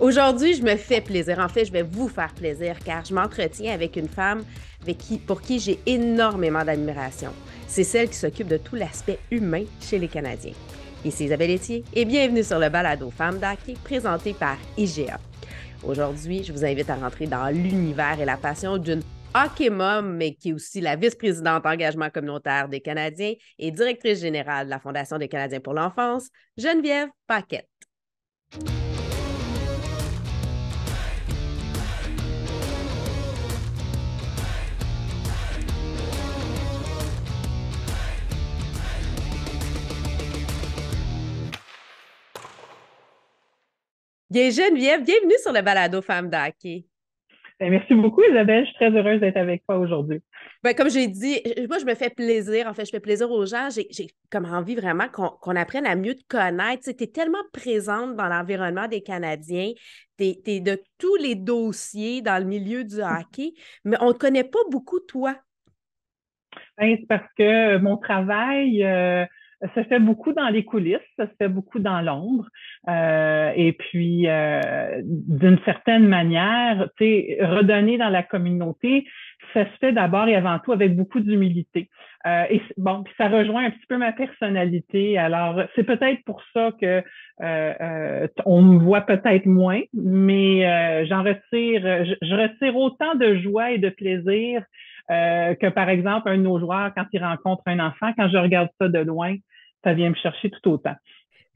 Aujourd'hui, je me fais plaisir. En fait, je vais vous faire plaisir car je m'entretiens avec une femme pour qui j'ai énormément d'admiration. C'est celle qui s'occupe de tout l'aspect humain chez les Canadiens. Ici Isabelle Etier et bienvenue sur le balado Femmes d'hockey présenté par IGA. Aujourd'hui, je vous invite à rentrer dans l'univers et la passion d'une hockey mom, mais qui est aussi la vice-présidente engagement communautaire des Canadiens et directrice générale de la Fondation des Canadiens pour l'enfance, Geneviève Paquette. Bien, Geneviève, bienvenue sur le balado Femmes d'hockey. Merci beaucoup, Isabelle. Je suis très heureuse d'être avec toi aujourd'hui. Ben, comme j'ai dit, moi, je me fais plaisir. En fait, je fais plaisir aux gens. J'ai comme envie vraiment qu'on apprenne à mieux te connaître. Tu es tellement présente dans l'environnement des Canadiens. Tu es de tous les dossiers dans le milieu du hockey, mais on ne te connaît pas beaucoup, toi. Ben, c'est parce que mon travail se fait beaucoup dans les coulisses, ça se fait beaucoup dans l'ombre. Et puis, d'une certaine manière, tu sais, redonner dans la communauté, ça se fait d'abord et avant tout avec beaucoup d'humilité. Bon, puis ça rejoint un petit peu ma personnalité. Alors, c'est peut-être pour ça que on me voit peut-être moins, mais je retire autant de joie et de plaisir que par exemple, un de nos joueurs, quand il rencontre un enfant, quand je regarde ça de loin, ça vient me chercher tout autant.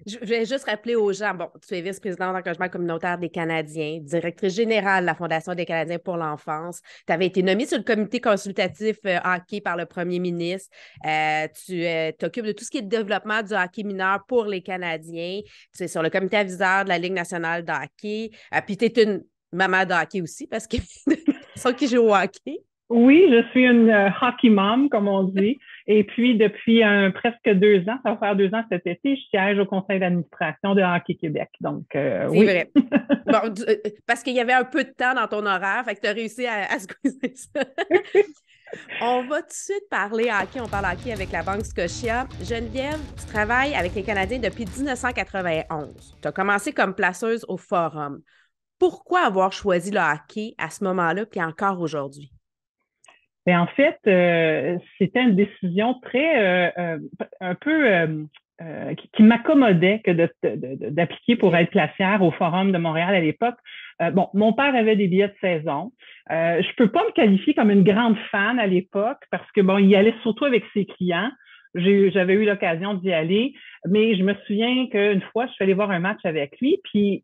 Je vais juste rappeler aux gens, bon, tu es vice-présidente d'engagement communautaire des Canadiens, directrice générale de la Fondation des Canadiens pour l'enfance. Tu avais été nommée sur le comité consultatif hockey par le premier ministre. Tu t'occupes de tout ce qui est le développement du hockey mineur pour les Canadiens. Tu es sur le comité aviseur de la Ligue nationale de hockey. Puis tu es une maman de hockey aussi parce que sont qui joue au hockey. Oui, je suis une hockey mom, comme on dit. Et puis, depuis presque 2 ans, ça va faire 2 ans cet été, je siège au conseil d'administration de Hockey Québec. Donc, C'est oui. vrai. Bon, parce qu'il y avait un peu de temps dans ton horaire, fait que tu as réussi à squeezer ça. On va tout de suite parler hockey. On parle hockey avec la Banque Scotia. Geneviève, tu travailles avec les Canadiens depuis 1991. Tu as commencé comme placeuse au Forum. Pourquoi avoir choisi le hockey à ce moment-là puis encore aujourd'hui? Mais en fait, c'était une décision très, un peu, qui m'accommodait que d'appliquer pour OK. être placière au Forum de Montréal à l'époque. Bon, mon père avait des billets de saison. Je peux pas me qualifier comme une grande fan à l'époque parce que bon, il y allait surtout avec ses clients. J'avais eu l'occasion d'y aller, mais je me souviens qu'une fois, je suis allée voir un match avec lui, puis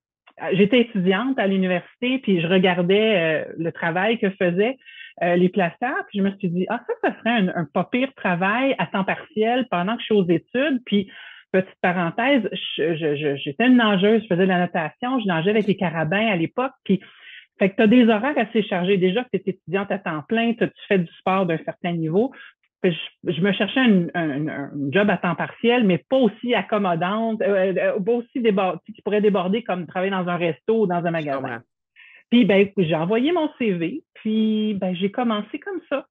j'étais étudiante à l'université, puis je regardais le travail que faisaient les placeurs, puis je me suis dit, ah, ça serait un pas pire travail à temps partiel pendant que je suis aux études, puis petite parenthèse, j'étais une nageuse, je faisais de la natation, je nageais avec les carabins à l'époque, puis fait que tu as des horaires assez chargés. Déjà que tu es étudiante à temps plein, tu fais du sport d'un certain niveau. Je me cherchais un job à temps partiel, mais pas aussi accommodante, pas aussi qui pourrait déborder comme travailler dans un resto ou dans un Je magasin. comprends. Puis ben, j'ai envoyé mon CV, puis ben, j'ai commencé comme ça,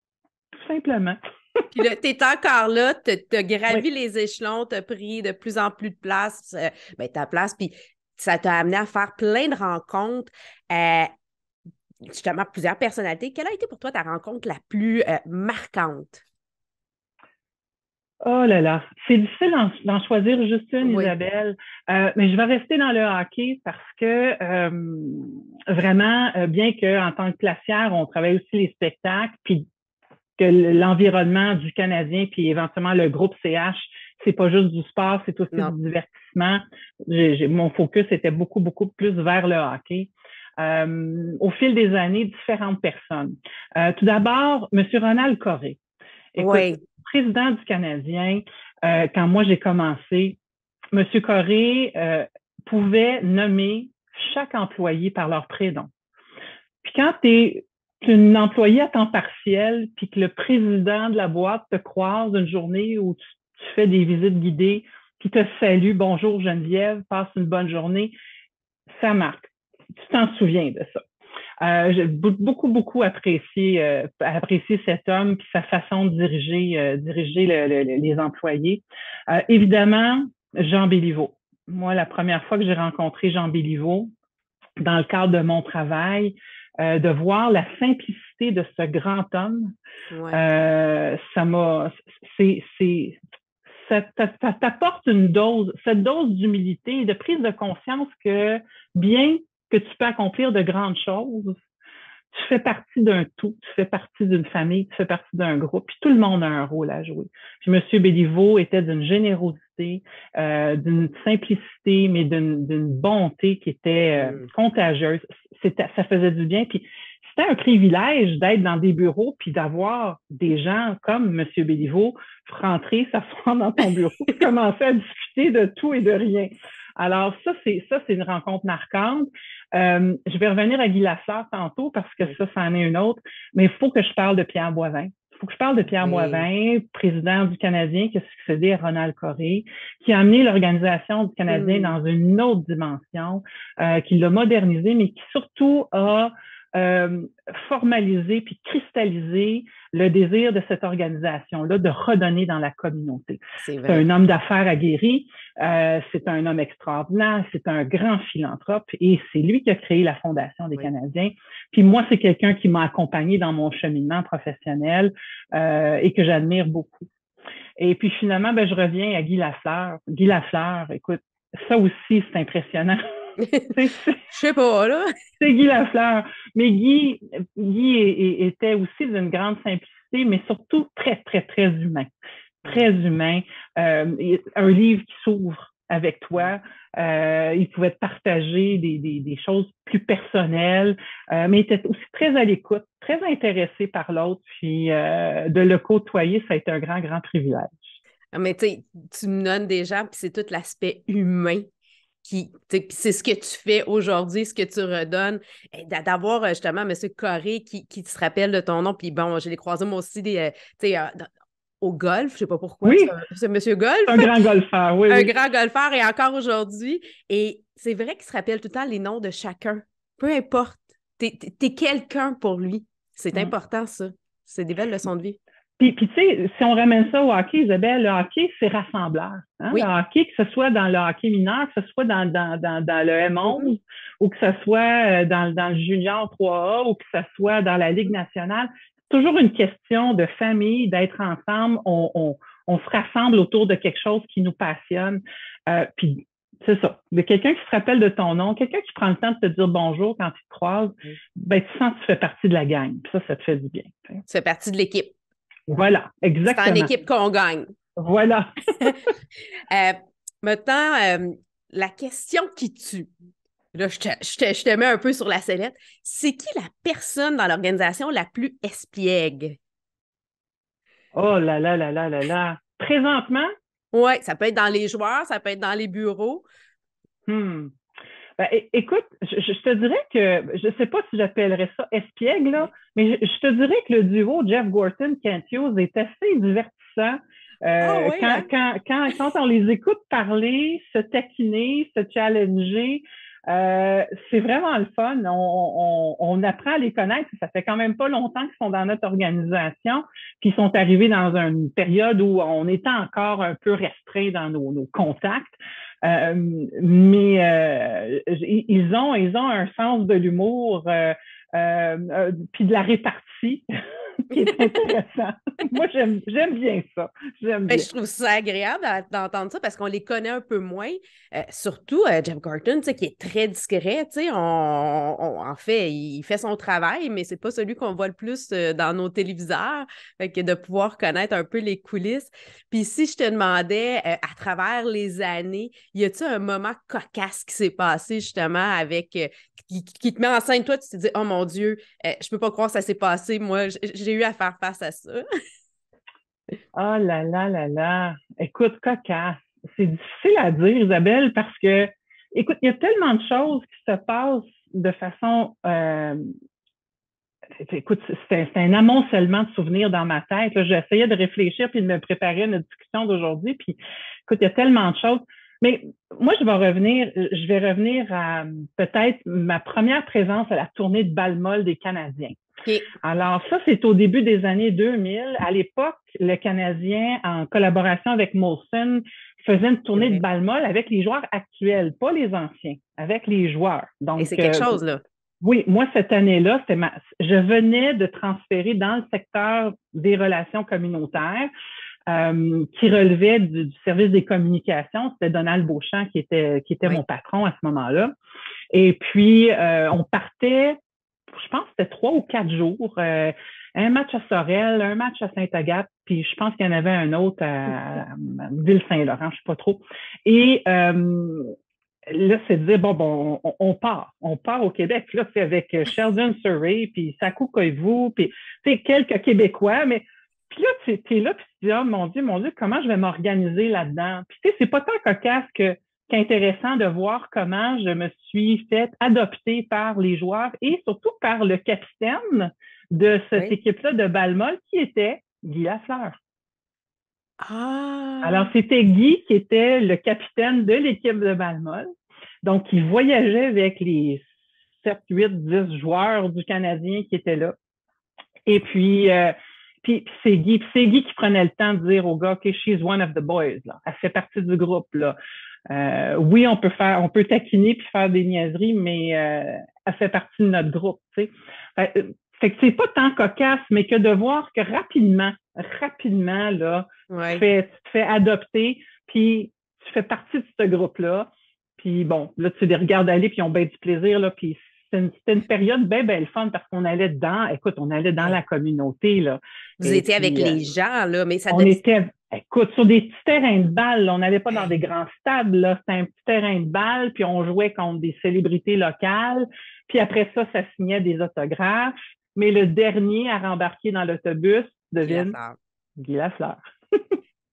tout simplement. Puis là, tu es encore là, tu as Oui. gravi les échelons, tu as pris de plus en plus de place, ta place, puis ça t'a amené à faire plein de rencontres. Euh, Justement, plusieurs personnalités. Quelle a été pour toi ta rencontre la plus marquante? Oh là là, c'est difficile d'en choisir juste une, Oui. Isabelle. Mais je vais rester dans le hockey parce que vraiment, bien qu'en tant que placière, on travaille aussi les spectacles, puis que l'environnement du Canadien, puis éventuellement le groupe CH, c'est pas juste du sport, c'est aussi Non. du divertissement. Mon focus était beaucoup, beaucoup plus vers le hockey. Au fil des années, différentes personnes. Tout d'abord, M. Ronald Coré. Écoute, Oui. président du Canadien, quand moi j'ai commencé, M. Coré pouvait nommer chaque employé par leur prénom. Puis quand tu es une employée à temps partiel, puis que le président de la boîte te croise une journée où tu fais des visites guidées, qui te salue, bonjour Geneviève, passe une bonne journée, ça marque. Tu t'en souviens de ça. J'ai beaucoup, beaucoup apprécié cet homme et sa façon de diriger les employés. Évidemment, Jean Béliveau. Moi, la première fois que j'ai rencontré Jean Béliveau, dans le cadre de mon travail, de voir la simplicité de ce grand homme. Ouais. Ça t'apporte cette dose d'humilité et de prise de conscience que bien que tu peux accomplir de grandes choses, tu fais partie d'un tout, tu fais partie d'une famille, tu fais partie d'un groupe, puis tout le monde a un rôle à jouer. Puis M. Béliveau était d'une générosité, d'une simplicité, mais d'une bonté qui était contagieuse. Ça faisait du bien, puis c'était un privilège d'être dans des bureaux puis d'avoir des gens comme M. Béliveau rentrer, s'asseoir dans ton bureau et commencer à discuter de tout et de rien. Alors, ça, c'est une rencontre marquante. Je vais revenir à Guy Lafleur tantôt parce que ça en est une autre, mais il faut que je parle de Pierre Boivin. Il faut que je parle de Pierre Boivin, président du Canadien, qui a succédé à Ronald Coré, qui a amené l'organisation du Canadien dans une autre dimension, qui l'a modernisé, mais qui surtout a formaliser puis cristalliser le désir de cette organisation-là de redonner dans la communauté. C'est un homme d'affaires aguerri, c'est un homme extraordinaire, c'est un grand philanthrope et c'est lui qui a créé la Fondation des Canadiens. Puis moi, c'est quelqu'un qui m'a accompagné dans mon cheminement professionnel et que j'admire beaucoup. Et puis finalement, je reviens à Guy Lafleur. Guy Lafleur, écoute, ça aussi, c'est impressionnant. Je sais pas, là. C'est Guy Lafleur. Mais Guy était aussi d'une grande simplicité, mais surtout très, très, très humain. Très humain. Un livre qui s'ouvre avec toi. Il pouvait te partager des choses plus personnelles, mais il était aussi très à l'écoute, très intéressé par l'autre. Puis de le côtoyer, ça a été un grand, grand privilège. Mais tu me donnes des gens, puis c'est tout l'aspect humain. C'est ce que tu fais aujourd'hui, ce que tu redonnes. D'avoir justement M. Coré qui se rappelle de ton nom, puis bon, je l'ai croisé moi aussi au golf, je ne sais pas pourquoi. Oui, c'est M. Golf. Un grand golfeur, oui. Un grand golfeur, et encore aujourd'hui. Et c'est vrai qu'il se rappelle tout le temps les noms de chacun. Peu importe. T'es quelqu'un pour lui. C'est important, ça. C'est des belles leçons de vie. Puis tu sais, si on ramène ça au hockey, Isabelle, le hockey, c'est rassembleur. Hein? Oui. Le hockey, que ce soit dans le hockey mineur, que ce soit dans le M11, ou que ce soit dans le junior 3A, ou que ce soit dans la Ligue nationale, c'est toujours une question de famille, d'être ensemble. On se rassemble autour de quelque chose qui nous passionne. Puis c'est ça. De quelqu'un qui se rappelle de ton nom, quelqu'un qui prend le temps de te dire bonjour quand tu te croises, tu sens que tu fais partie de la gang. Puis ça te fait du bien. Tu fais partie de l'équipe. Voilà, exactement. C'est en équipe qu'on gagne. Voilà. Maintenant, la question qui tue. Là, je te mets un peu sur la sellette. C'est qui la personne dans l'organisation la plus espiègle? Oh là là là là là là. Présentement? Oui, ça peut être dans les joueurs, ça peut être dans les bureaux. Écoute, je te dirais que, je ne sais pas si j'appellerais ça espiègle, là, mais je te dirais que le duo Jeff Gorton-Kent Hughes est assez divertissant. Quand on les écoute parler, se taquiner, se challenger, c'est vraiment le fun. On apprend à les connaître. Ça fait quand même pas longtemps qu'ils sont dans notre organisation, puis ils sont arrivés dans une période où on était encore un peu restreint dans nos contacts. Mais ils ont un sens de l'humour puis de la répartie qui est intéressant. Moi, j'aime bien ça. Je trouve ça agréable d'entendre ça parce qu'on les connaît un peu moins. Surtout Jeff Gorton, qui est très discret. En fait, il fait son travail, mais c'est pas celui qu'on voit le plus dans nos téléviseurs. Fait que de pouvoir connaître un peu les coulisses. Puis si je te demandais, à travers les années, y a-t-il un moment cocasse qui s'est passé justement avec... qui te met en scène, toi, tu te dis « Oh mon Dieu, je peux pas croire que ça s'est passé. Moi, j'ai eu à faire face à ça. » Oh là là là là. Écoute, cocasse. C'est difficile à dire, Isabelle, parce que, écoute, il y a tellement de choses qui se passent de façon... Écoute, c'est un amoncellement de souvenirs dans ma tête. J'essayais de réfléchir puis de me préparer à notre discussion d'aujourd'hui. Puis, écoute, il y a tellement de choses. Mais moi, je vais revenir à peut-être ma première présence à la tournée de Bal-Moll des Canadiens. Okay. Alors, ça, c'est au début des années 2000. À l'époque, le Canadien, en collaboration avec Molson, faisait une C'est tournée de vrai. balle molle avec les joueurs actuels, pas les anciens, avec les joueurs. Et Donc, c'est quelque chose, là. oui, moi, cette année-là, je venais de transférer dans le secteur des relations communautaires qui relevait du service des communications. C'était Donald Beauchamp qui était Oui. mon patron à ce moment-là. Et puis, on partait, je pense que c'était 3 ou 4 jours. Un match à Sorel, un match à Sainte-Agathe, puis je pense qu'il y en avait un autre à Ville-Saint-Laurent, je ne sais pas trop. Et là, c'est de dire, on part. On part au Québec. Là, c'est avec Sheldon Surrey, puis Sakou Koivu, puis quelques Québécois, mais puis là, tu es là, puis tu te dis, oh mon Dieu, comment je vais m'organiser là-dedans? Puis tu sais, c'est pas tant cocasse qu'intéressant de voir comment je me suis fait adopter par les joueurs et surtout par le capitaine de cette Oui. équipe-là de Balmol, qui était Guy Lafleur. Alors, Ah! c'était Guy qui était le capitaine de l'équipe de Balmol. Donc, il voyageait avec les 7, 8, 10 joueurs du Canadien qui étaient là. Et puis c'est Guy qui prenait le temps de dire aux gars, OK, she's one of the boys. Là. Elle fait partie du groupe. Là. Oui, on peut taquiner puis faire des niaiseries, mais elle fait partie de notre groupe. Tu sais. Fait que c'est pas tant cocasse, mais que de voir que rapidement, là, Oui. tu te fais adopter, puis tu fais partie de ce groupe-là. Puis bon, là, tu les regardes aller, puis ils ont bien du plaisir, là, puis c'était une période bien, bien fun parce qu'on allait on allait dans la Hey. communauté, là. Vous Et étiez avec puis, les gens, là, mais ça on devait. était, écoute, sur des petits terrains de balle. On n'allait pas dans des Hey. grands stades, là. C'était un petit terrain de balle, puis on jouait contre des célébrités locales. Puis après ça signait des autographes. Mais le dernier à rembarquer dans l'autobus, Guy devine, Lafleur. Guy Lafleur.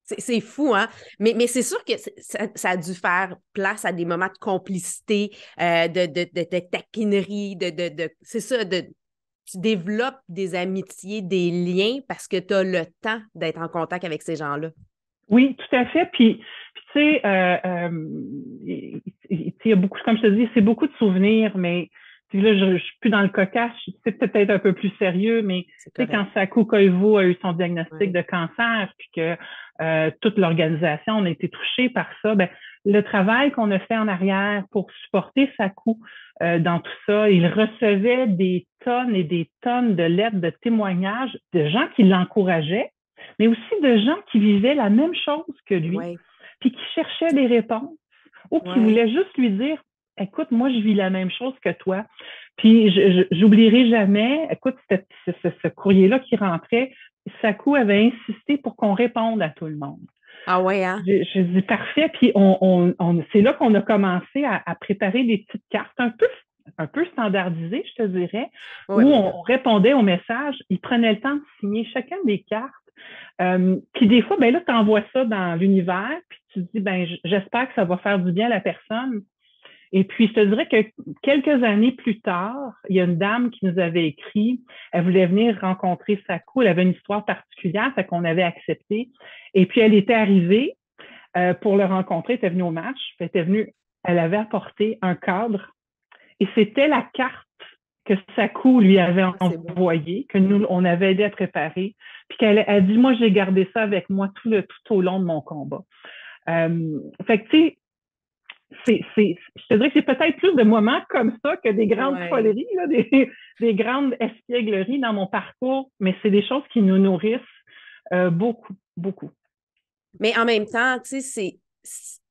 C'est fou, hein? Mais c'est sûr que ça a dû faire place à des moments de complicité, de taquinerie, c'est ça, tu développes des amitiés, des liens parce que tu as le temps d'être en contact avec ces gens-là. Oui, tout à fait. Puis tu sais, il y a beaucoup, comme je te dis, c'est beaucoup de souvenirs, mais puis là, je suis plus dans le cocasse, c'est peut-être un peu plus sérieux, mais C'est tu sais, quand correct. Sakou Koivu a eu son diagnostic Ouais. de cancer, puis que toute l'organisation, on a été touchée par ça, ben, le travail qu'on a fait en arrière pour supporter Sakou dans tout ça, il recevait des tonnes et des tonnes de lettres de témoignages de gens qui l'encourageaient, mais aussi de gens qui vivaient la même chose que lui, Ouais. puis qui cherchaient des réponses ou qui Ouais. voulaient juste lui dire, écoute, moi, je vis la même chose que toi. Puis, j'oublierai jamais, écoute, ce courrier-là qui rentrait, Sakou avait insisté pour qu'on réponde à tout le monde. Ah ouais, hein? Je dis parfait, puis c'est là qu'on a commencé à préparer des petites cartes un peu standardisées, je te dirais, Ouais, où mais on répondait aux messages. Ils prenaient le temps de signer chacune des cartes. Puis des fois, ben là, tu envoies ça dans l'univers, puis tu te dis, ben j'espère que ça va faire du bien à la personne. Et puis, je te dirais que quelques années plus tard, il y a une dame qui nous avait écrit, elle voulait venir rencontrer Sakou, elle avait une histoire particulière, fait qu'on avait accepté. Et puis, elle était arrivée pour le rencontrer, elle était venue au match, puis elle avait apporté un cadre, et c'était la carte que Sakou lui avait ah, c'est beau. envoyée, que nous, on avait aidé à préparer, puis qu'elle a dit, moi, j'ai gardé ça avec moi tout au long de mon combat. Fait que, tu sais, je te dirais que c'est peut-être plus de moments comme ça que des grandes Ouais. foleries, là, des grandes espiègleries dans mon parcours, mais c'est des choses qui nous nourrissent beaucoup, beaucoup. Mais en même temps, tu sais,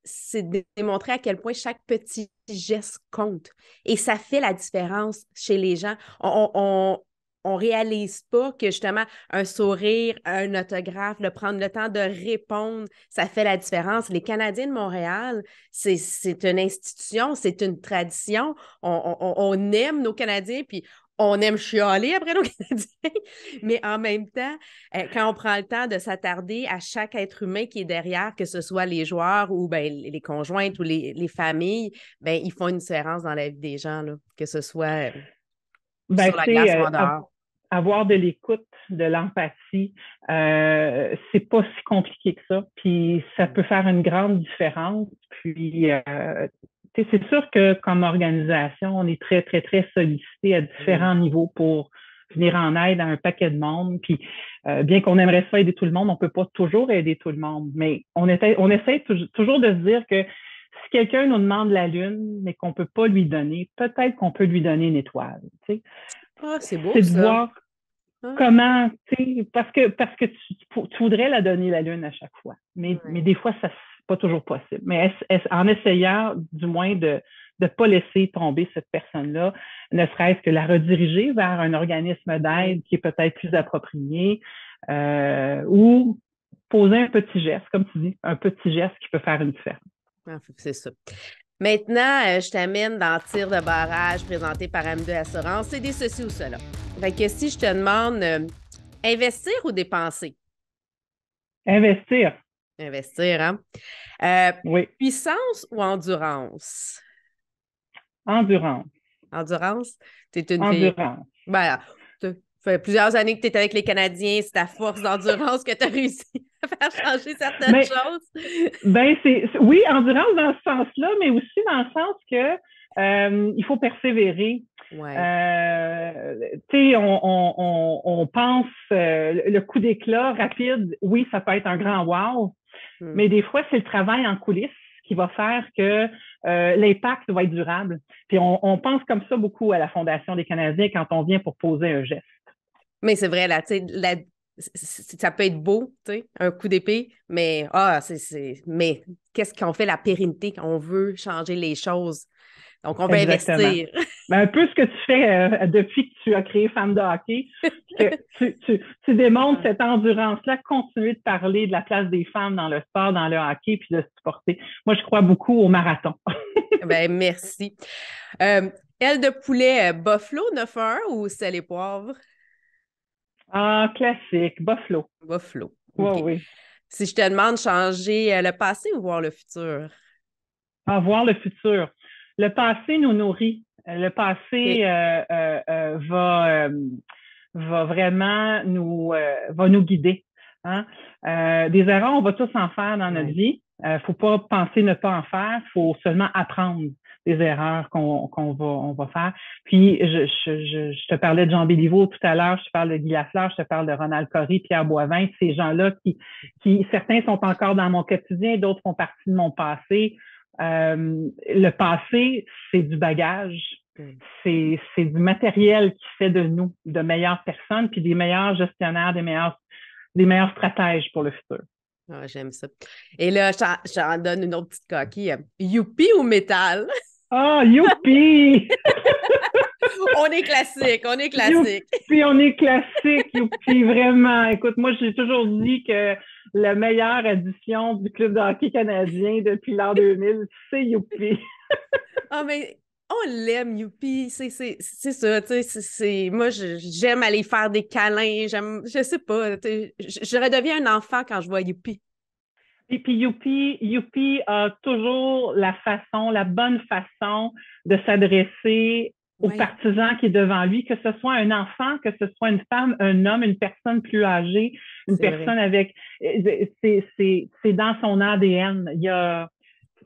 c'est de démontrer à quel point chaque petit geste compte. Et ça fait la différence chez les gens. On réalise pas que justement un sourire, un autographe, de prendre le temps de répondre, ça fait la différence. Les Canadiens de Montréal, c'est une institution, c'est une tradition. On aime nos Canadiens, puis on aime chialer après nos Canadiens, mais en même temps, quand on prend le temps de s'attarder à chaque être humain qui est derrière, que ce soit les joueurs ou ben, les conjointes ou les familles, ben, ils font une différence dans la vie des gens, là, que ce soit Ben, sur la tu glace ou sais, en dehors. avoir de l'écoute, de l'empathie, c'est pas si compliqué que ça. Puis ça peut faire une grande différence. Puis c'est sûr que comme organisation, on est très, très, très sollicité à Oui. différents niveaux pour venir en aide à un paquet de monde. Puis Bien qu'on aimerait ça aider tout le monde, on peut pas toujours aider tout le monde. Mais on essaie toujours de se dire que si quelqu'un nous demande la Lune, mais qu'on peut pas lui donner, peut-être qu'on peut lui donner une étoile. Tu sais. Ah, c'est beau, C'est de ça. voir Ah, comment, tu sais, parce que tu voudrais la donner la Lune à chaque fois. Mais ouais. des fois, ça c'est pas toujours possible. Mais en essayant, du moins, de ne pas laisser tomber cette personne-là, ne serait-ce que la rediriger vers un organisme Ouais. d'aide qui est peut-être plus approprié, ou poser un petit geste, comme tu dis, un petit geste qui peut faire une différence. Ah, c'est ça. Maintenant, je t'amène dans le tir de barrage présenté par M2 Assurance. C'est des ceci ou cela. Fait que si je te demande investir ou dépenser? Investir, Investir, hein? Euh, oui. Puissance ou endurance? Endurance, Endurance? T'es une fille. endurance. Ben, ça fait plusieurs années que tu es avec les Canadiens. C'est ta force d'endurance que tu as réussi à faire changer certaines Mais choses. oui, endurance dans ce sens-là, mais aussi dans le sens que il faut persévérer. Ouais. Tu sais, on pense le coup d'éclat rapide, oui, ça peut être un grand wow, Hmm. mais des fois, c'est le travail en coulisses qui va faire que l'impact va être durable. Puis on pense comme ça beaucoup à la Fondation des Canadiens quand on vient pour poser un geste. Mais c'est vrai, là, tu sais, ça peut être beau, tu sais, un coup d'épée, mais mais qu'est-ce qu'on fait la pérennité? On veut changer les choses. Donc, on veut Exactement. investir. Ben, un peu ce que tu fais depuis que tu as créé Femmes de hockey, que tu démontres cette endurance-là, continuer de parler de la place des femmes dans le sport, dans le hockey, puis de se supporter. Moi, je crois beaucoup au marathon. Ben, merci. Aile de poulet Buffalo 9-1 ou sel et poivre? Ah, classique, Buffalo. Buffalo. Oui, OK. oui. Si je te demande de changer le passé ou voir le futur? À voir le futur. Le passé nous nourrit. Le passé OK. va vraiment va nous guider. Hein? Des erreurs, on va tous en faire dans notre Ouais. vie. Faut pas penser ne pas en faire. Faut seulement apprendre des erreurs on va faire. Puis, je te parlais de Jean Béliveau tout à l'heure, je te parle de Guy Lafleur, je te parle de Ronald Corry, Pierre Boivin, ces gens-là certains sont encore dans mon quotidien, d'autres font partie de mon passé. Le passé, c'est du bagage, Mm. c'est du matériel qui fait de nous de meilleures personnes, puis des meilleurs gestionnaires, des meilleurs stratèges pour le futur. Ah, j'aime ça. Et là, j'en donne une autre petite coquille. Youpi ou métal? Ah, youpi! On est classique, on est classique. Youpi, on est classique, youpi, vraiment. Écoute, moi, j'ai toujours dit que la meilleure addition du Club de hockey canadien depuis l'an 2000, c'est youpi. Ah, mais on l'aime, Youpi. C'est ça, tu sais. Moi, j'aime aller faire des câlins. Je sais pas. Je redeviens un enfant quand je vois Youpi. Et puis Youpi a toujours la bonne façon de s'adresser au Oui, partisan qui est devant lui, que ce soit un enfant, que ce soit une femme, un homme, une personne plus âgée, une c'est vrai. personne avec, c'est dans son ADN.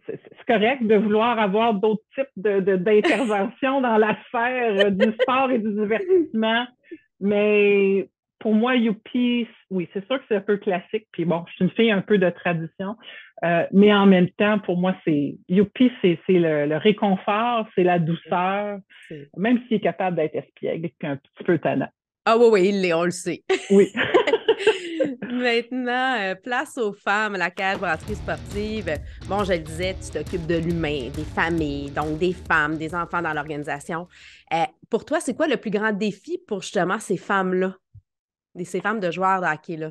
C'est correct de vouloir avoir d'autres types d'interventions dans la sphère du sport et du divertissement, mais pour moi, Youpi, oui, c'est sûr que c'est un peu classique. Puis bon, je suis une fille un peu de tradition, mais en même temps, pour moi, Youpi, c'est le réconfort, c'est la douceur, C'est- même s'il est capable d'être espiègle et un petit peu tannant. Ah oui, oui, il l'est, on le sait. Oui. Maintenant, place aux femmes, la cage brasserie sportive. Bon, je le disais, tu t'occupes de l'humain, des familles, donc des femmes, des enfants dans l'organisation. Pour toi, c'est quoi le plus grand défi pour justement ces femmes-là, ces femmes de joueurs de hockey-là?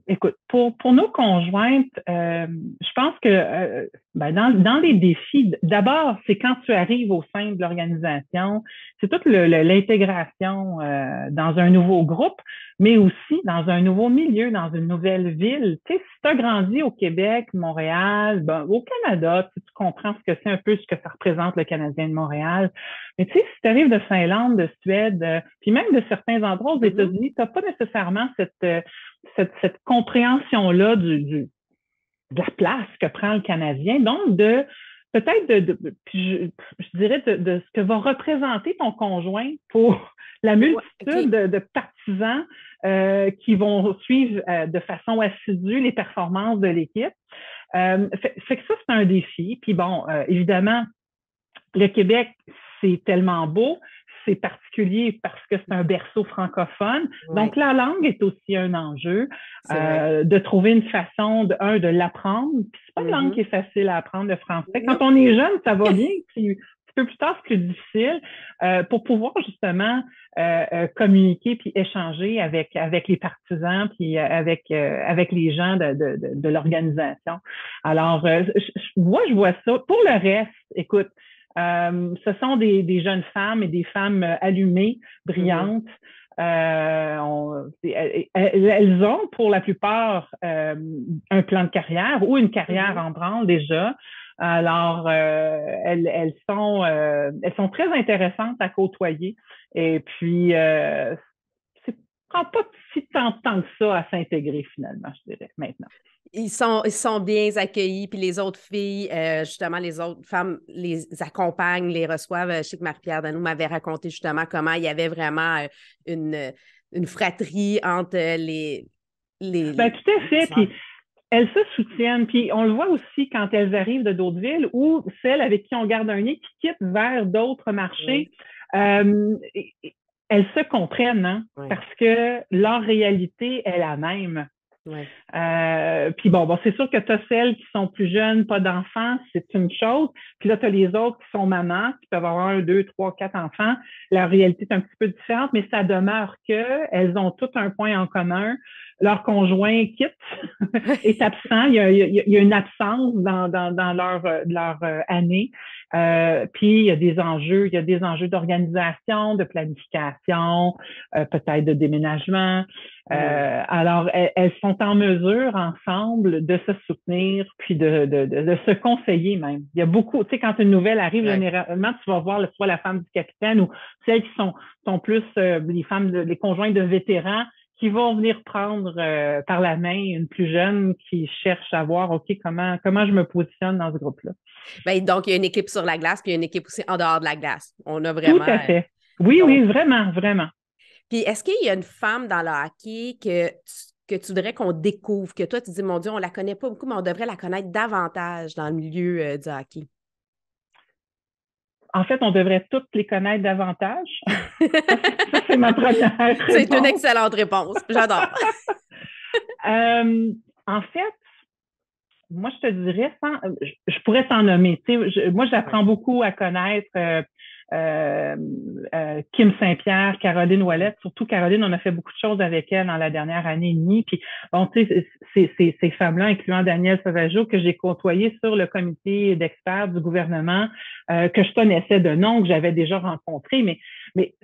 Écoute, pour nos conjointes, je pense que dans les défis, d'abord, c'est quand tu arrives au sein de l'organisation, c'est toute l'intégration dans un nouveau groupe, mais aussi dans un nouveau milieu, dans une nouvelle ville. Tu sais, si tu as grandi au Québec, Montréal, ben, au Canada, tu comprends ce que c'est un peu ce que ça représente le Canadien de Montréal. Mais tu sais, si tu arrives de Finlande, de Suède, puis même de certains endroits aux Mm-hmm. États-Unis, tu n'as pas nécessairement cette compréhension-là de la place que prend le Canadien. Donc, peut-être puis je dirais de ce que va représenter ton conjoint pour la Ouais, multitude OK. de partisans qui vont suivre de façon assidue les performances de l'équipe. Fait que ça, c'est un défi. Puis bon, évidemment, le Québec, c'est tellement beau, c'est particulier parce que c'est un berceau francophone. Ouais. Donc, la langue est aussi un enjeu. C'est De trouver une façon, de l'apprendre. Puis, c'est pas une langue qui est facile à apprendre, le français. Quand on est jeune, ça va bien. Puis, un peu plus tard, c'est plus difficile. Pour pouvoir justement communiquer puis échanger avec les partisans puis avec les gens de l'organisation. Alors, moi, je vois ça. Pour le reste, écoute, ce sont des jeunes femmes et des femmes allumées, brillantes. Elles ont pour la plupart un plan de carrière ou une carrière en branle déjà. Alors, elles sont très intéressantes à côtoyer. Et puis, c'est prend pas si tant que ça à s'intégrer finalement, je dirais, maintenant. Ils sont bien accueillis, puis les autres filles, justement, les autres femmes les accompagnent, les reçoivent. Je sais que Marie-Pierre Danou m'avait raconté justement comment il y avait vraiment une fratrie entre les Ben, tout à fait. Puis, elles se soutiennent. Puis, on le voit aussi quand elles arrivent de d'autres villes ou celles avec qui on garde un lien qui quittent vers d'autres marchés. Oui. Elles se comprennent, hein, oui. Parce que leur réalité est la même. Ouais. Puis bon, c'est sûr que tu as celles qui sont plus jeunes, pas d'enfants, c'est une chose. Puis là, tu as les autres qui sont mamans, qui peuvent avoir 1, 2, 3, 4 enfants. La réalité est un petit peu différente, mais ça demeure qu'elles ont toutes un point en commun. Leur conjoint quitte, est absent. Il y a une absence dans leur année. Puis il y a des enjeux d'organisation, de planification, peut-être de déménagement. Alors, elles sont en mesure ensemble de se soutenir puis de se conseiller même. Il y a beaucoup, tu sais, quand une nouvelle arrive, généralement, tu vas voir soit la femme du capitaine ou celles qui sont plus les conjoints de vétérans qui vont venir prendre par la main une plus jeune qui cherche à voir, OK, comment je me positionne dans ce groupe-là. Ben, donc, il y a une équipe sur la glace puis il y a une équipe aussi en dehors de la glace. On a vraiment... Tout à fait. Oui, donc... oui, vraiment, vraiment. Puis, est-ce qu'il y a une femme dans le hockey que tu voudrais qu'on découvre, que toi, tu dis, mon Dieu, on la connaît pas beaucoup, mais on devrait la connaître davantage dans le milieu du hockey? En fait, on devrait toutes les connaître davantage. Ça, c'est ma première réponse. C'est une excellente réponse. J'adore. En fait, moi, je te dirais, je pourrais t'en nommer. Moi, j'apprends beaucoup à connaître Kim Saint-Pierre, Caroline Ouellette. Surtout Caroline, on a fait beaucoup de choses avec elle dans la dernière année et demie. Puis, bon, tu sais, ces femmes-là, incluant Danielle Sauvageau, que j'ai côtoyé sur le comité d'experts du gouvernement, que je connaissais de nom, que j'avais déjà rencontré, mais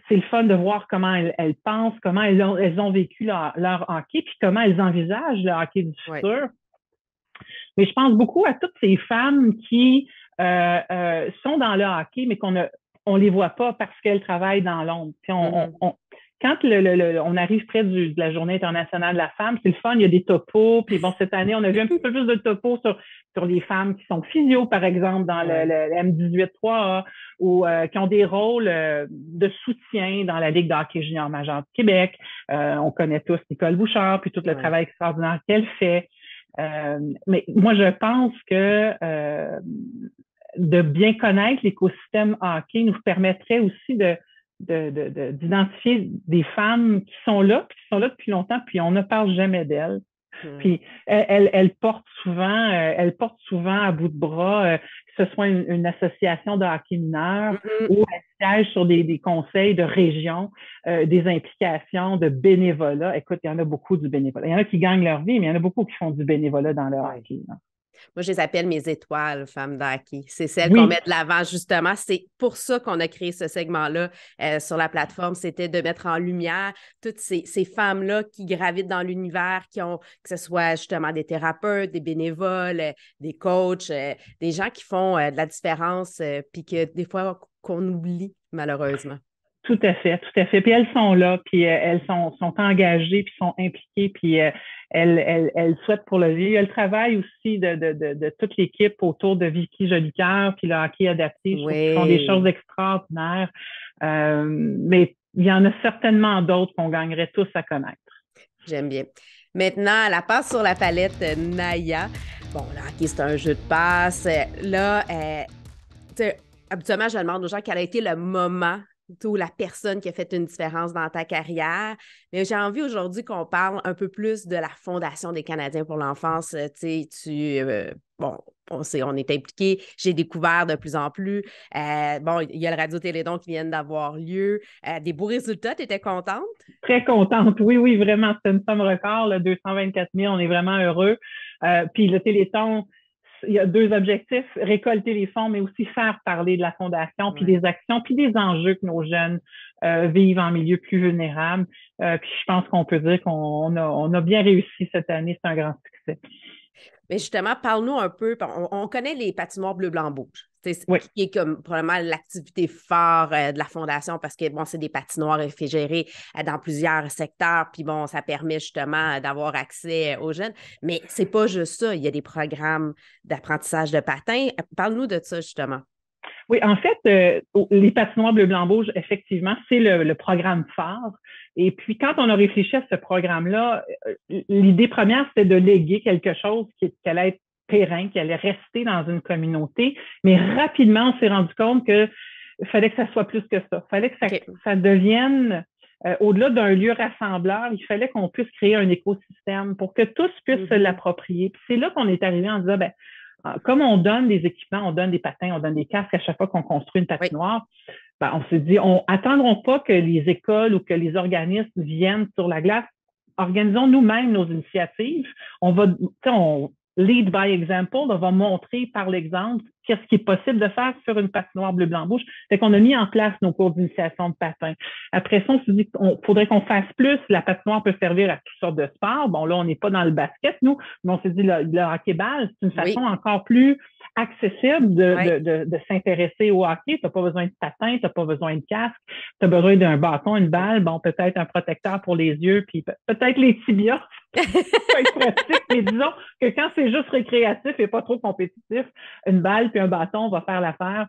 c'est le fun de voir comment elles pensent, comment elles ont vécu leur hockey, puis comment elles envisagent le hockey du futur. Ouais. Mais je pense beaucoup à toutes ces femmes qui sont dans le hockey, mais on les voit pas parce qu'elles travaillent dans l'ombre. Puis quand on arrive près de la Journée internationale de la femme, c'est le fun, il y a des topos. Puis bon, cette année, on a vu un petit peu plus de topos sur les femmes qui sont physio, par exemple, dans le M18-3A, ou qui ont des rôles de soutien dans la Ligue de hockey junior majeur du Québec. On connaît tous Nicole Bouchard, puis tout le travail extraordinaire qu'elle fait. Mais moi, je pense que de bien connaître l'écosystème hockey nous permettrait aussi d'identifier des femmes qui sont là depuis longtemps, puis on ne parle jamais d'elles. Puis elles portent souvent à bout de bras, que ce soit une association de hockey mineur ou elles siègent sur des conseils de région, des implications de bénévolat. Écoute, il y en a beaucoup du bénévolat. Il y en a qui gagnent leur vie, mais il y en a beaucoup qui font du bénévolat dans le hockey. Hein. Moi, je les appelle mes étoiles, femmes d'hockey. C'est celles qu'on met de l'avant, justement. C'est pour ça qu'on a créé ce segment-là sur la plateforme. C'était de mettre en lumière toutes ces femmes-là qui gravitent dans l'univers, que ce soit justement des thérapeutes, des bénévoles, des coachs, des gens qui font de la différence, puis que des fois, qu'on oublie, malheureusement. Tout à fait, tout à fait. Puis elles sont là, puis elles sont engagées, puis sont impliquées, puis elles souhaitent pour le vivre. Elles travaillent aussi de toute l'équipe autour de Vicky Jolicoeur, puis le hockey adapté. Je trouve qu'ils font des choses extraordinaires. Mais il y en a certainement d'autres qu'on gagnerait tous à connaître. J'aime bien. Maintenant, la passe sur la palette, Naya. Bon, là, OK, c'est un jeu de passe. Là, tu sais, habituellement, je demande aux gens quel a été le moment ou la personne qui a fait une différence dans ta carrière. Mais j'ai envie aujourd'hui qu'on parle un peu plus de la Fondation des Canadiens pour l'enfance. Tu sais, bon, on est impliqué. J'ai découvert de plus en plus. Bon, il y a le Radio-Télédon qui vient d'avoir lieu. Des beaux résultats, tu étais contente? Très contente. Oui, oui, vraiment, c'est une somme record, là, 224 000, on est vraiment heureux. Puis le Téléthon, il y a deux objectifs, récolter les fonds, mais aussi faire parler de la Fondation, puis des actions, puis des enjeux que nos jeunes vivent en milieu plus vulnérable. Puis je pense qu'on peut dire on a bien réussi cette année, c'est un grand succès. Mais justement, parle-nous un peu. On connaît les patinoires bleu-blanc-rouge, Oui. qui est comme probablement l'activité phare de la Fondation parce que, bon, c'est des patinoires réfrigérées dans plusieurs secteurs. Puis, bon, ça permet justement d'avoir accès aux jeunes. Mais c'est pas juste ça. Il y a des programmes d'apprentissage de patin. Parle-nous de ça, justement. Oui, en fait, les patinoires bleu-blanc-rouge, effectivement, c'est le programme phare. Et puis, quand on a réfléchi à ce programme-là, l'idée première, c'était de léguer quelque chose qui allait être périn, qui allait rester dans une communauté. Mais rapidement, on s'est rendu compte qu'il fallait que ça soit plus que ça. Il fallait que ça devienne, au-delà d'un lieu rassembleur, il fallait qu'on puisse créer un écosystème pour que tous puissent se l'approprier. Puis c'est là qu'on est arrivé en disant, ben, comme on donne des équipements, on donne des patins, on donne des casques à chaque fois qu'on construit une patinoire, ben, on s'est dit, attendrons pas que les écoles ou que les organismes viennent sur la glace. Organisons nous-mêmes nos initiatives. On lead by example, on va montrer par l'exemple qu'est-ce qui est possible de faire sur une patinoire bleu-blanc-rouge. Fait qu'on a mis en place nos cours d'initiation de patin. Après ça, on s'est dit qu'il faudrait qu'on fasse plus. La patinoire peut servir à toutes sortes de sports. Bon, là, on n'est pas dans le basket, nous, mais on s'est dit le hockey-ball, c'est une façon encore plus accessible de s'intéresser au hockey. Tu n'as pas besoin de patin, tu n'as pas besoin de casque, tu as besoin d'un bâton, une balle, bon, peut-être un protecteur pour les yeux, puis peut-être les tibias. Ça peut être pratique, mais disons que quand c'est juste récréatif et pas trop compétitif, une balle puis un bâton va faire l'affaire.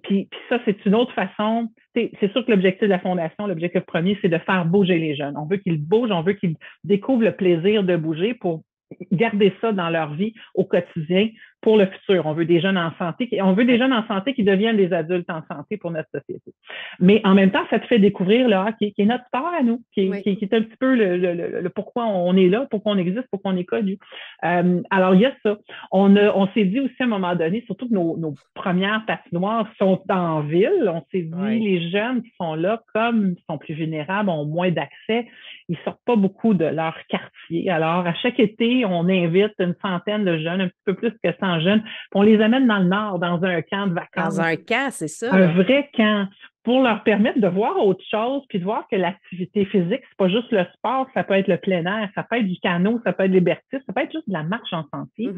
Puis ça, c'est une autre façon. C'est sûr que l'objectif de la Fondation, l'objectif premier, c'est de faire bouger les jeunes. On veut qu'ils bougent, on veut qu'ils découvrent le plaisir de bouger pour garder ça dans leur vie au quotidien pour le futur. On veut des jeunes en santé, qui deviennent des adultes en santé pour notre société. Mais en même temps, ça te fait découvrir le hockey, qui est notre sport à nous, qui est un petit peu le pourquoi on est là, pourquoi on existe, pourquoi on est connu. Alors, il y a ça. On s'est dit aussi à un moment donné, surtout que nos premières patinoires sont en ville, on s'est dit, les jeunes qui sont là, comme ils sont plus vulnérables, ont moins d'accès, ils sortent pas beaucoup de leur quartier. Alors, à chaque été, on invite une centaine de jeunes, un petit peu plus que 100 jeunes, puis on les amène dans le nord, dans un camp de vacances. Dans un camp, c'est ça. Un vrai camp, pour leur permettre de voir autre chose, puis de voir que l'activité physique, c'est pas juste le sport, ça peut être le plein air, ça peut être du canot, ça peut être l'hébertisme, ça peut être juste de la marche en sentier.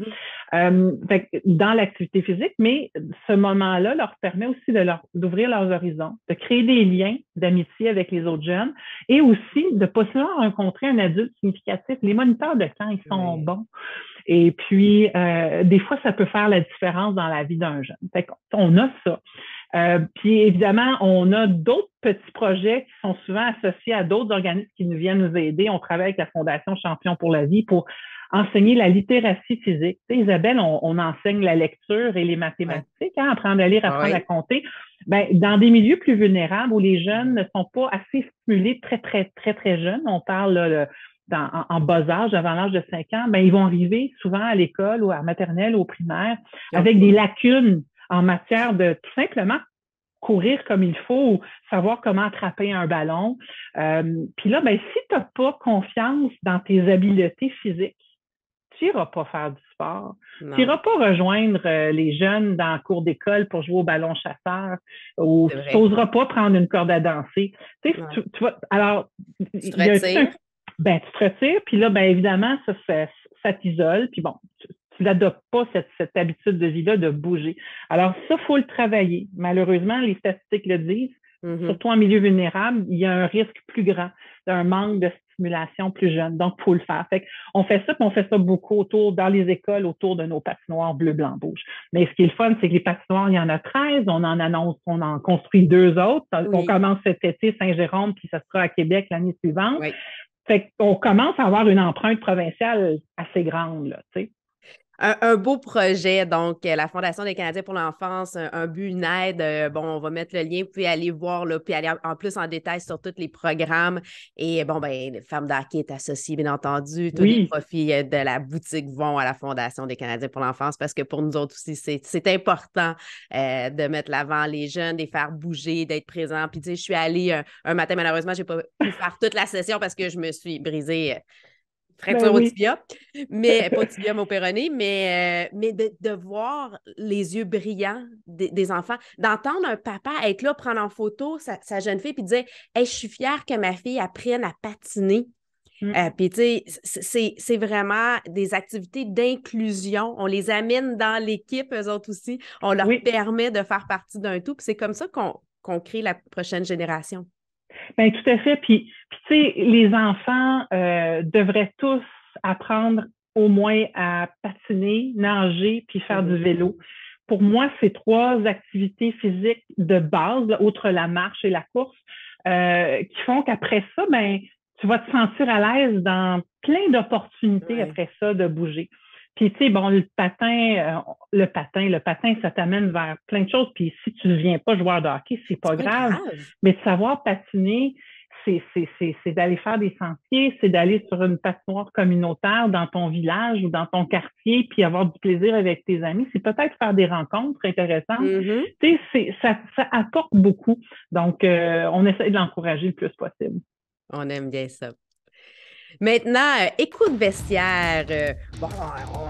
Fait que dans l'activité physique, mais ce moment-là leur permet aussi d'ouvrir leurs horizons, de créer des liens d'amitié avec les autres jeunes et aussi de possiblement rencontrer un adulte significatif. Les moniteurs de camp, ils sont bons. Et puis, des fois, ça peut faire la différence dans la vie d'un jeune. Fait qu'on a ça. Puis évidemment, on a d'autres petits projets qui sont souvent associés à d'autres organismes qui nous viennent nous aider. On travaille avec la Fondation Champion pour la vie pour enseigner la littératie physique. Tu sais, Isabelle, on enseigne la lecture et les mathématiques, apprendre à lire, apprendre à compter. Ben, dans des milieux plus vulnérables où les jeunes ne sont pas assez stimulés très, très, très, très jeunes, on parle là, en bas âge, avant l'âge de 5 ans, ben, ils vont arriver souvent à l'école ou à maternelle ou au primaire avec des lacunes en matière de tout simplement courir comme il faut ou savoir comment attraper un ballon. Puis là, ben, si tu n'as pas confiance dans tes habiletés physiques, tu n'iras pas faire du sport. Tu n'iras pas rejoindre les jeunes dans le cours d'école pour jouer au ballon chasseur ou tu n'oseras pas prendre une corde à danser. Tu sais, tu vas, alors, tu te retires. Tu te retires, puis là, ben évidemment, ça t'isole, puis bon, tu n'adoptes pas cette habitude de vie-là de bouger. Alors ça, il faut le travailler. Malheureusement, les statistiques le disent, surtout en milieu vulnérable, il y a un risque plus grand d'un manque de stimulation plus jeune. Donc, il faut le faire. Fait qu'on fait ça, puis on fait ça beaucoup dans les écoles, autour de nos patinoires bleu, blanc, rouge. Mais ce qui est le fun, c'est que les patinoires, il y en a 13. On en construit 2 autres. On commence cet été Saint-Jérôme, puis ça sera à Québec l'année suivante. Fait qu'on commence à avoir une empreinte provinciale assez grande, là, tu sais. Un beau projet, donc la Fondation des Canadiens pour l'enfance, un but, une aide. Bon, on va mettre le lien, puis aller voir, là, puis aller en plus en détail sur tous les programmes. Et bon, ben, les femmes d'hockey est associée, bien entendu. Tous les Oui, profits de la boutique vont à la Fondation des Canadiens pour l'enfance parce que pour nous autres aussi, c'est important de mettre l'avant les jeunes, de les faire bouger, d'être présents. Puis, tu sais, je suis allée un matin, malheureusement, je n'ai pas pu faire toute la session parce que je me suis brisée ben fracture au oui. tibia, mais pas au tibia, mais au péroné, mais de voir les yeux brillants des enfants, d'entendre un papa être là, prendre en photo sa jeune fille, puis dire hey, je suis fière que ma fille apprenne à patiner. Mm. Puis, tu sais, c'est vraiment des activités d'inclusion. On les amène dans l'équipe, eux autres aussi. On leur Oui, permet de faire partie d'un tout. Puis, c'est comme ça qu'on crée la prochaine génération. ben tout à fait. Puis tu sais, les enfants devraient tous apprendre au moins à patiner, nager, puis faire du Mhm. vélo. Pour moi, c'est trois activités physiques de base, là, outre la marche et la course, qui font qu'après ça, ben, tu vas te sentir à l'aise dans plein d'opportunités Ouais. après ça de bouger. Puis, tu sais, bon, le patin, ça t'amène vers plein de choses. Puis, si tu ne deviens pas joueur de hockey, c'est C'est pas pas grave. grave. Mais de savoir patiner, c'est d'aller faire des sentiers, c'est d'aller sur une patinoire communautaire dans ton village ou dans ton quartier, puis avoir du plaisir avec tes amis. C'est peut-être faire des rencontres intéressantes. Mhm. Tu sais, ça apporte beaucoup. Donc, on essaie de l'encourager le plus possible. On aime bien ça. Maintenant, écoute vestiaire. Bon,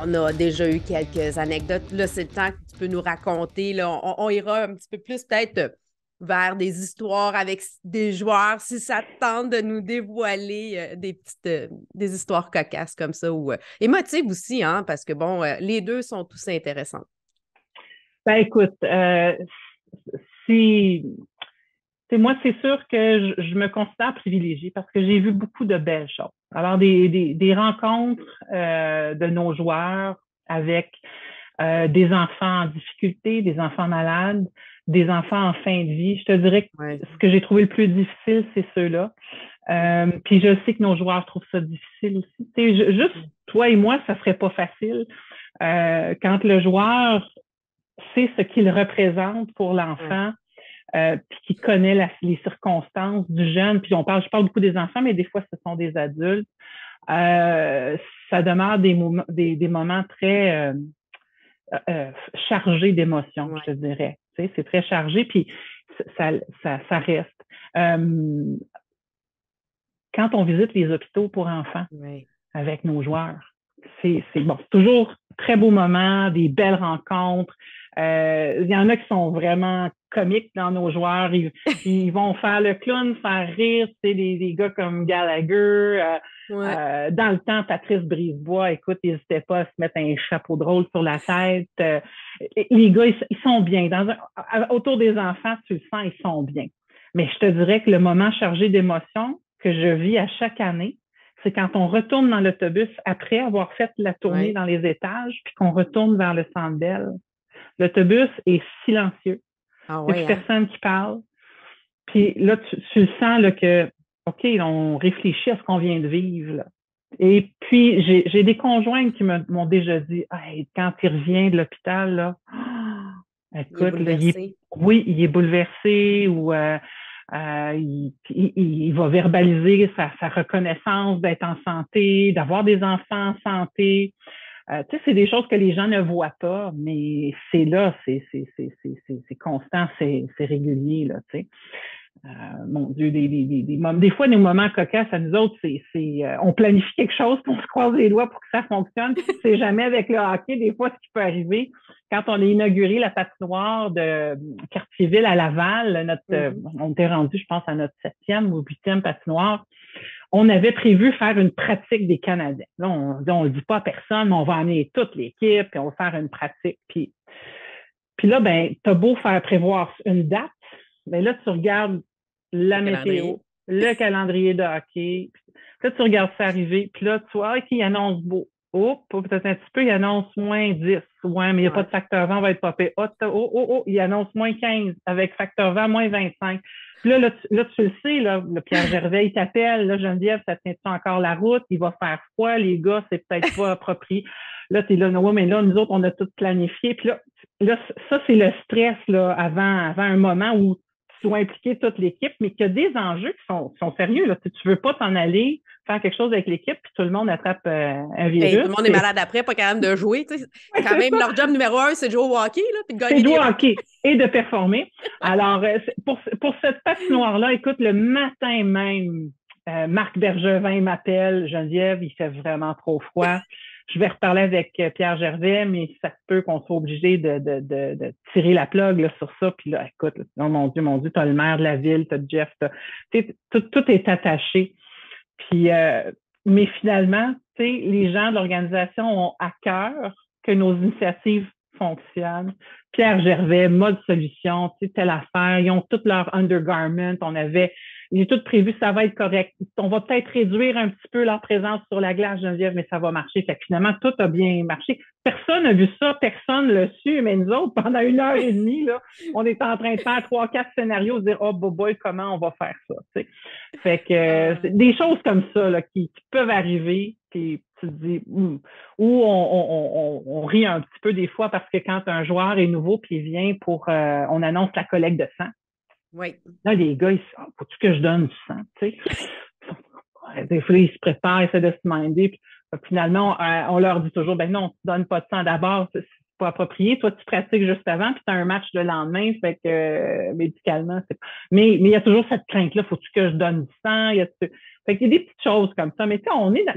on a déjà eu quelques anecdotes. Là, c'est le temps que tu peux nous raconter. Là, on ira un petit peu plus peut-être vers des histoires avec des joueurs, si ça te tente de nous dévoiler des histoires cocasses comme ça ou émotives aussi, hein, parce que bon, les deux sont tous intéressants. Ben, écoute, si moi, c'est sûr que je me considère privilégiée parce que j'ai vu beaucoup de belles choses. Alors, des rencontres de nos joueurs avec des enfants en difficulté, des enfants malades, des enfants en fin de vie. Je te dirais que Ouais. ce que j'ai trouvé le plus difficile, c'est ceux-là. Puis je sais que nos joueurs trouvent ça difficile aussi. Juste toi et moi, ça serait pas facile. Quand le joueur sait ce qu'il représente pour Ouais. l'enfant, puis qui connaît les circonstances du jeune, puis je parle beaucoup des enfants, mais des fois, ce sont des adultes. Ça demeure des moments très chargés d'émotions, je te Ouais. dirais. Tu sais, c'est très chargé, puis ça reste. Euh, Quand on visite les hôpitaux pour enfants Ouais. avec nos joueurs, bon, c'est toujours très beau moment, des belles rencontres. Il y en a qui sont vraiment comiques dans nos joueurs. Ils vont faire le clown, faire rire, tu sais, des gars comme Gallagher. Ouais. Dans le temps, Patrice Brisebois, écoute, n'hésitez pas à se mettre un chapeau de rôle sur la tête. Les gars, ils sont bien. Autour des enfants, tu le sens, ils sont bien. Mais je te dirais que le moment chargé d'émotions que je vis à chaque année, c'est quand on retourne dans l'autobus après avoir fait la tournée Ouais. dans les étages, puis qu'on retourne vers le Centre Bell. L'autobus est silencieux. Ah Il n'y a ouais, plus hein? personne qui parle. Puis là, tu le sens là, que, OK, on réfléchit à ce qu'on vient de vivre. Là. Et puis, j'ai des conjoints qui m'ont déjà dit, hey, quand il revient de l'hôpital, là, Il est écoute, là, bouleversé. oui, il est bouleversé ou il va verbaliser sa reconnaissance d'être en santé, d'avoir des enfants en santé. Tu sais, c'est des choses que les gens ne voient pas, mais c'est là, c'est constant, c'est régulier, là, tu sais. Mon Dieu, des fois, nos moments cocasses à nous autres, on planifie quelque chose, puis on se croise les doigts pour que ça fonctionne. C'est jamais avec le hockey, des fois, ce qui peut arriver. Quand on a inauguré la patinoire de Cartierville à Laval, Mhm. on était rendu, je pense, à notre 7e ou 8e patinoire. On avait prévu faire une pratique des Canadiens. Là, on le dit pas à personne, mais on va amener toute l'équipe, puis on va faire une pratique. Puis là, ben, t'as beau faire prévoir une date, mais là, tu regardes Le la météo, calendrier. le calendrier de hockey. Puis là, tu regardes ça arriver. Puis là, tu vois, OK, il annonce beau. Oh, peut-être un petit peu, il annonce -10 Ouais, mais il n'y a pas de facteur vent, on va être popé. Il annonce -15 avec facteur vent -25. Puis là, tu le sais, là, le Pierre Gervais, il t'appelle, là, Geneviève, ça tient encore la route, il va faire froid, les gars, c'est peut-être pas approprié. Là, t'es là, non, mais là, nous autres, on a tout planifié. Puis là, ça, c'est le stress, là, avant un moment où tu dois impliquer toute l'équipe, mais qu'il y a des enjeux qui sont sérieux, là. Tu veux pas t'en aller faire quelque chose avec l'équipe, puis tout le monde attrape un virus. Hey, tout le monde est malade après, pas capable de jouer. Tu sais. Quand même, leur job numéro 1, c'est de jouer au hockey, là, puis de gagner des matchs. C'est de jouer au hockey et de performer. Alors, pour cette patinoire-là, écoute, le matin même, Marc Bergevin m'appelle, Geneviève, il fait vraiment trop froid. Je vais reparler avec Pierre Gervais, mais ça se peut qu'on soit obligé de tirer la plug là, sur ça. Puis là, écoute, oh mon Dieu, t'as le maire de la ville, t'as Jeff, tout est attaché. Puis, mais finalement, les gens de l'organisation ont à cœur que nos initiatives fonctionnent. Pierre Gervais, Mode Solution, telle affaire, ils ont toutes leurs undergarments. J'ai tout prévu, ça va être correct. On va peut-être réduire un petit peu leur présence sur la glace, Geneviève, mais ça va marcher. Fait que finalement, tout a bien marché. Personne n'a vu ça, personne ne l'a su, mais nous autres, pendant 1 heure et demie, là, on est en train de faire 3-4 scénarios, dire, oh, boy, comment on va faire ça, t'sais. Fait que c'est des choses comme ça là, qui peuvent arriver, puis tu te dis, ou on rit un petit peu des fois parce que quand un joueur est nouveau puis il vient on annonce la collecte de sang. Oui. Là, les gars, ils disent, faut-tu que je donne du sang, tu sais? Des fois, ils se préparent, ils essaient de se minder. Puis, finalement, on leur dit toujours, ben non, tu donnes pas de sang d'abord, c'est pas approprié. Toi, tu pratiques juste avant, puis tu as un match le lendemain, fait que médicalement, c'est. Mais il y a toujours cette crainte-là, faut-tu que je donne du sang? Fait qu'il y a des petites choses comme ça. Mais tu sais,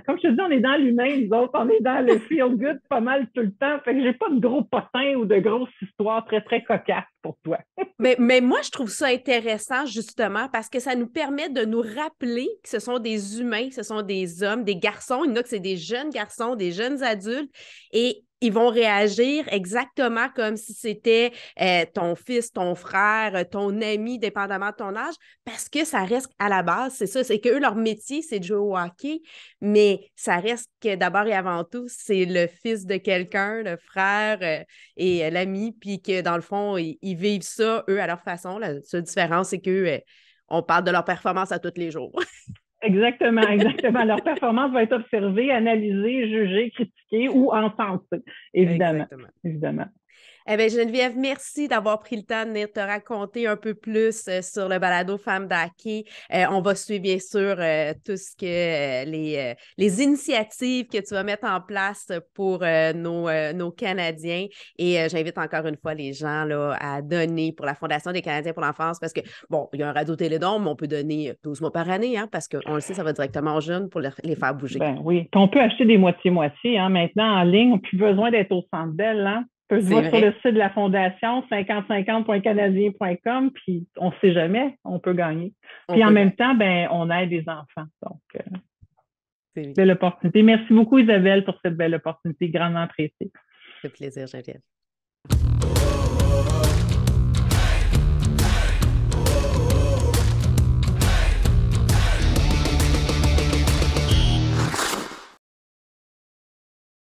comme je te dis, on est dans l'humain, nous autres, on est dans le feel good pas mal tout le temps. Fait que j'ai pas de gros potins ou de grosses histoires très, très cocasses pour toi. Mais moi, je trouve ça intéressant, justement, parce que ça nous permet de nous rappeler que ce sont des humains, que ce sont des hommes, des garçons. Il y en a que c'est des jeunes garçons, des jeunes adultes, et ils vont réagir exactement comme si c'était ton fils, ton frère, ton ami, dépendamment de ton âge, parce que ça reste à la base, c'est ça, c'est qu'eux, leur métier, c'est de jouer au hockey, mais ça reste que d'abord et avant tout, c'est le fils de quelqu'un, le frère et l'ami, puis que dans le fond, ils vivent ça, eux, à leur façon. La seule différence, c'est qu'eux, on parle de leur performance à tous les jours. Exactement. Leur performance va être observée, analysée, jugée, critiquée ou encensée, évidemment. Évidemment. Eh bien, Geneviève, merci d'avoir pris le temps de venir te raconter un peu plus sur le balado Femmes d'hockey. On va suivre, bien sûr, tout ce que les initiatives que tu vas mettre en place pour nos Canadiens. Et j'invite encore une fois les gens là, à donner pour la Fondation des Canadiens pour l'enfance parce que, bon, il y a un radio-télédon, mais on peut donner 12 mois par année hein, parce qu'on le sait, ça va directement aux jeunes pour les faire bouger. Ben oui. Puis on peut acheter des moitiés-moitiés. Hein. Maintenant, en ligne, on n'a plus besoin d'être au Centre Bell. Hein. On peut se voir sur le site de la Fondation, 5050.canadien.com, puis on ne sait jamais, on peut gagner. Puis en même temps, ben, on aide des enfants. Donc, belle opportunité. Merci beaucoup, Isabelle, pour cette belle opportunité, grandement appréciée. Ça fait plaisir, Geneviève.